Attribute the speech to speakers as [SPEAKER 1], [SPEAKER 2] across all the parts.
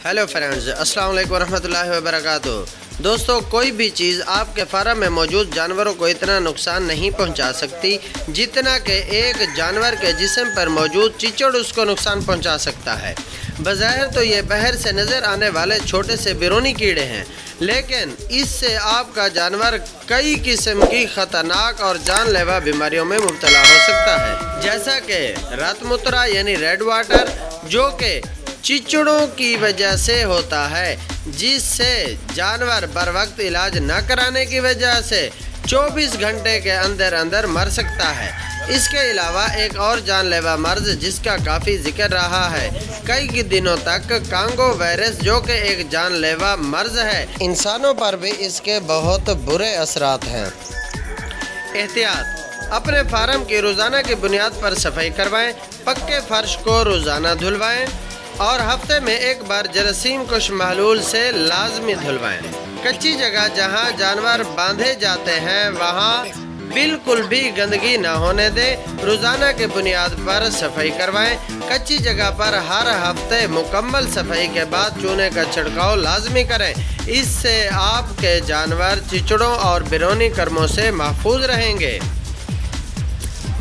[SPEAKER 1] Hello friends, अस्सलाम वालेकुम रहमतुल्लाहि व बरकातुहू। दोस्तों, कोई भी चीज़ आपके फार्म में मौजूद जानवरों को इतना नुकसान नहीं पहुंचा सकती जितना कि एक जानवर के जिस्म पर मौजूद चिचड़ उसको नुकसान पहुंचा सकता है। बज़ाहिर तो ये बाहर से नज़र आने वाले छोटे से बिरोनी कीड़े हैं, लेकिन इससे आपका जानवर कई किस्म की ख़तरनाक और जानलेवा बीमारियों में मुब्तला हो सकता है, जैसा कि रातमुतरा यानी रेड वाटर, जो कि चिचड़ों की वजह से होता है, जिससे जानवर बर वक्त इलाज न कराने की वजह से 24 घंटे के अंदर अंदर मर सकता है। इसके अलावा एक और जानलेवा मर्ज जिसका काफ़ी जिक्र रहा है कई दिनों तक, कांगो वायरस, जो कि एक जानलेवा मर्ज है। इंसानों पर भी इसके बहुत बुरे असरात हैं। एहतियात: अपने फार्म की रोज़ाना की बुनियाद पर सफाई करवाएं, पक्के फर्श को रोज़ाना धुलवाएं और हफ्ते में एक बार जरासीम कुश महलूल से लाजमी धुलवाएं। कच्ची जगह जहां जानवर बांधे जाते हैं वहां बिल्कुल भी गंदगी न होने दें। रोज़ाना की बुनियाद पर सफाई करवाएं। कच्ची जगह पर हर हफ्ते मुकम्मल सफाई के बाद चूने का छिड़काव लाजमी करें। इससे आपके जानवर चिचड़ों और बिरोनी कर्मों से महफूज रहेंगे।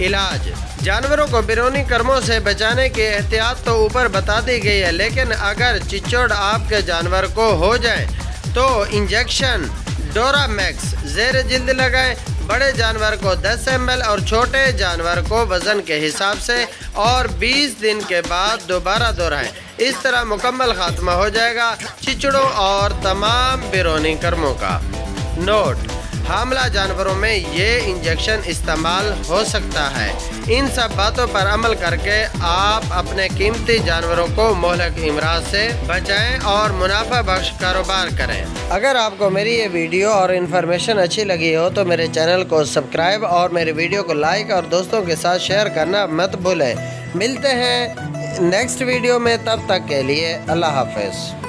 [SPEAKER 1] इलाज: जानवरों को बिरोनी कर्मों से बचाने की एहतियात तो ऊपर बता दी गई है, लेकिन अगर चिचड़ आपके जानवर को हो जाए तो इंजेक्शन डोरामैक्स ज़ेर जिल्द लगाएं। बड़े जानवर को 10 ml और छोटे जानवर को वज़न के हिसाब से, और 20 दिन के बाद दोबारा दोहराएं। इस तरह मुकम्मल खात्मा हो जाएगा चिचड़ों और तमाम बिरोनी कर्मों का। नोट: हामला जानवरों में ये इंजेक्शन इस्तेमाल हो सकता है। इन सब बातों पर अमल करके आप अपने कीमती जानवरों को मोहलक इमराज से बचाएं और मुनाफा बख्श कारोबार करें। अगर आपको मेरी ये वीडियो और इन्फॉर्मेशन अच्छी लगी हो तो मेरे चैनल को सब्सक्राइब और मेरे वीडियो को लाइक और दोस्तों के साथ शेयर करना मत भूलें। मिलते हैं नेक्स्ट वीडियो में, तब तक के लिए अल्लाह हाफ़िज़।